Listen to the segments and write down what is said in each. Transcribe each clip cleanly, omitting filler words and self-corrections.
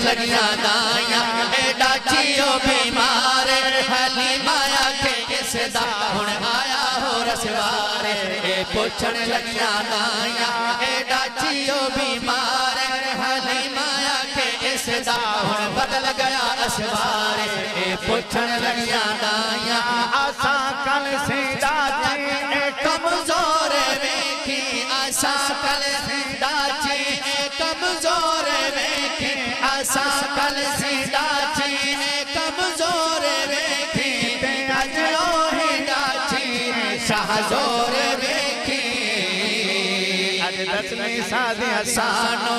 लगिया दाइया एडा जियो बीमार हलीमा आखे इसदा हुण आया हो रसवार ए पुछण लगिया दाइया एडा जियो बीमार हलीमा आखे इसदा हुण बदल गया असवार ए पुछण लगिया दाइया आसा कल सीधा कमजोर वेखी आसा कल सीधा कमजोर वेखी आसा कल सीधा कमजोर वेखी अज ओहिड़ा शाहजोर वेखी अज दसवीं शादी सानो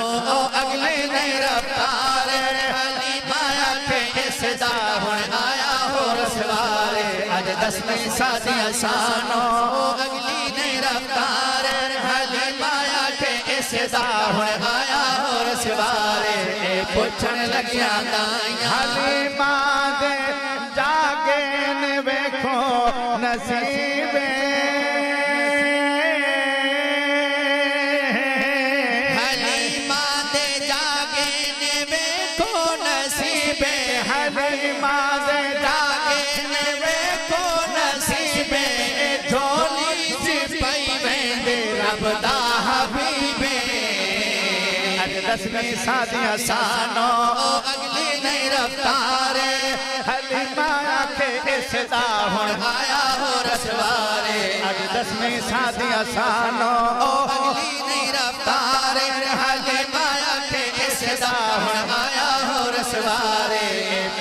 अगले नहीं रफ्तार हलीमा आखे इसदा हुण आया हो रसवार अज दसवीं शादी सानो अगली नहीं रफ्तार हलीमा आखे इसदा हुण आया हो रसवार पुछण लगिया दाइया हलीमा दे जागे ने वेखो नसीबे हलीमा दे जागे ने वेखो नसीबे हलीमा दे जागे ने वेखो नसीबे झोली च पई वेंदे रब दा हबीबे अज दसवीं शादी सानो अगली नहीं रफ्तार हलीमा आखे इसदा हुण आया हो रसवारे अज दसवीं शादी सानो अगली नहीं रफ्तार हलीमा आखे इसदा हुण आया हो रसवारे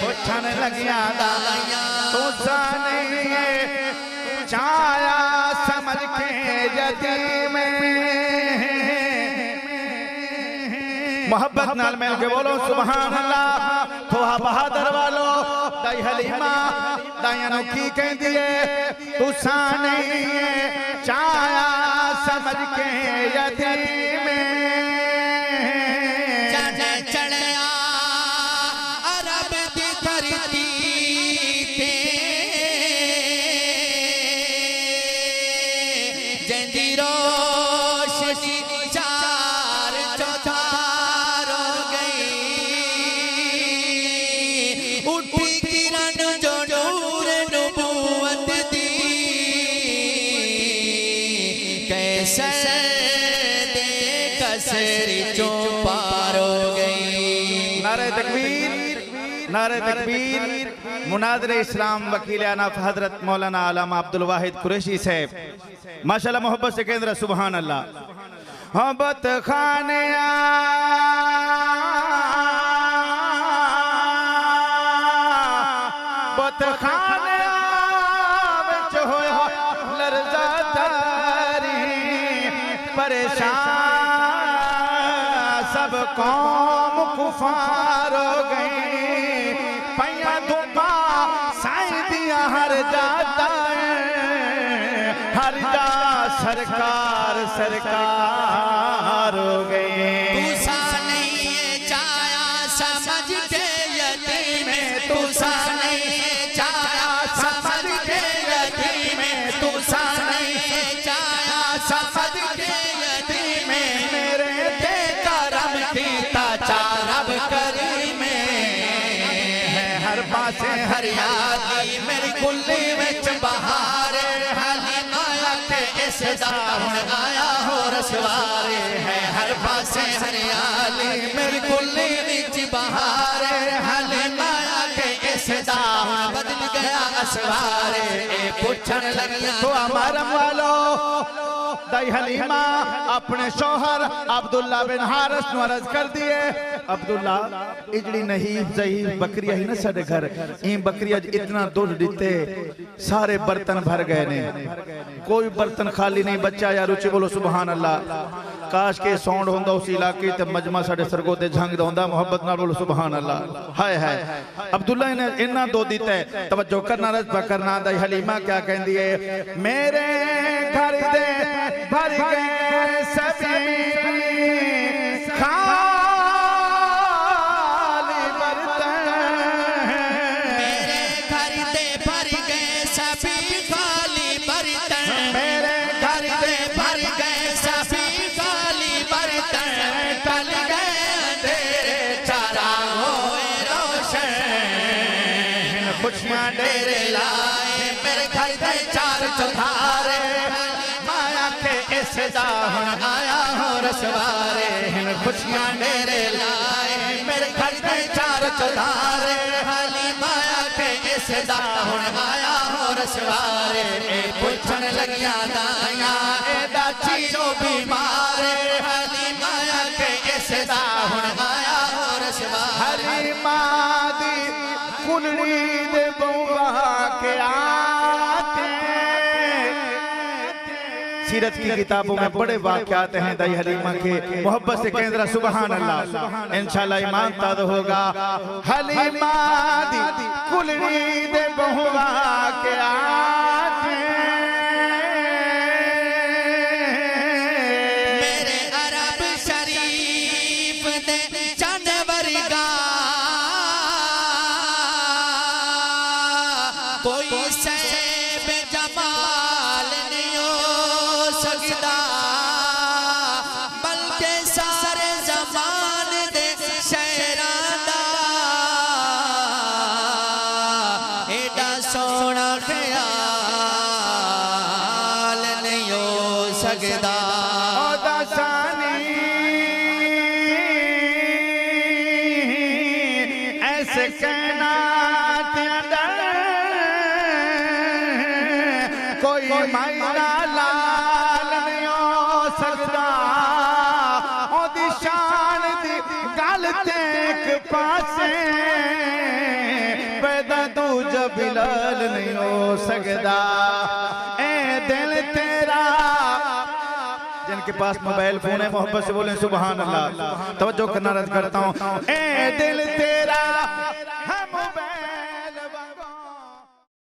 पुछण लगिया दाइया तुसा नहीं चाया समझ के यतीम मोहब्बत नाल मिल के बोलो सुभान अल्लाह थोहा बहादुर वालो दाई हलीमा दाइया नु की कहंदी है तुसा नहीं चाया समझ के यतीम चढ़े चढ़या अरब की धरती ते जंदी रोशनी चार चौधार हो गई उठी किरण जो नूर नबूवत दी कैसे दे कसरी चो पार हो गई नारे तकबीर नारे तकबीर मुनादिर इस्लाम वकील अनाफ हजरत मौलाना आलमा अब्दुल वाहिद कुरैशी साहब माशाल्लाह मोहब्बत से केंद्र सुभान अल्लाह मोहब्बत खाने बत खाने विच होया लरजा तारी परेशान सब कौम कुफार हो गई पैया दुबा साई दिया हर जाता हर जा सरकार सरकार हो गई तुसा नहीं चाया समझ के यतीम तुसा नहीं चाया समझ के यतीम तुसा नहीं चाया समझ के यतीम मेरे ते करम कीता चारब करीम है हर पासे हरियाली मेरी कुल्ली विच बहार हलीमा आखे इसदा हुण आया हो रसवारे है हर पासे हरियाली मेरी कुल्ली विच बहार हलीमा आखे इसदा हुण बदल गया असवारे पुछण लगिया तो हमारा वालो दाई हलीमा अपने शौहर अब्दुल्ला बिन हारिस नु अर्ज कर दिए अब्दुल्ला इजड़ी नहीं जही बकरिया ही ना साडे घर ई बकरिया इतना दूध दिते सारे बर्तन भर गए ने कोई बर्तन खाली नहीं बच्चा यार उच्ची बोलो सुभान अल्लाह काश के साउंड होंदा उस इलाके ते मजमा साडे सरगोदे झंग होंदा मोहब्बत नाल बोलो सुभान अल्लाह हाय हाय अब्दुल्ला ने इन्ना दो दिता है तवज्जो करना रज करना दाई हलीमा क्या कहंदी है मेरे घर दे भर गए सभी खाली बर्तन मेरे घर दे भर गए सभी खाली बर्तन मेरे घर दे भर गए सभी खाली बर्तन टल गए अंधेरे चारा हो खुशियां डेरे लाए मेरे घर दे चार चौधारे माया के इसदा हुण आया हो रसवारे खुशियां डेरे लाए मेरे घर दे चार चौधारे हाली माया के इसदा हुण आया हो रसवारे पुछण लगिया दाया एदा चीरो बीमार हाली माया के इसदा हुण आया हो रसवारे हरी मादी कुलड़ी दे बउआ के आते सीरत की किताबों में बड़े वाक़यात हैं दाई हलीमा के मोहब्बत से कहें जरा सुभान अल्लाह इंशाल्लाह ईमान ताज़ा होगा हलीमा दी कुलड़ी दे बउआ के आते मेरे अरब शरीफ दे जानवर गा कोई सैब जमाल नहीं हो सकता बल्कि सारे जमान दे शहरादा एडा सोना ख्याल नहीं हो सकता ऐसे कहना कोई मायना लाल नहीं हो सकता ओदी शान दी गल ते एक पासे पैदा दूजा बिलाल नहीं हो सकता ए दिल तेरा जिनके पास मोबाइल फोन है मोहब्बत से बोलें सुभान अल्लाह तवज्जो करना रद्द करता हूँ ए दिल तेरा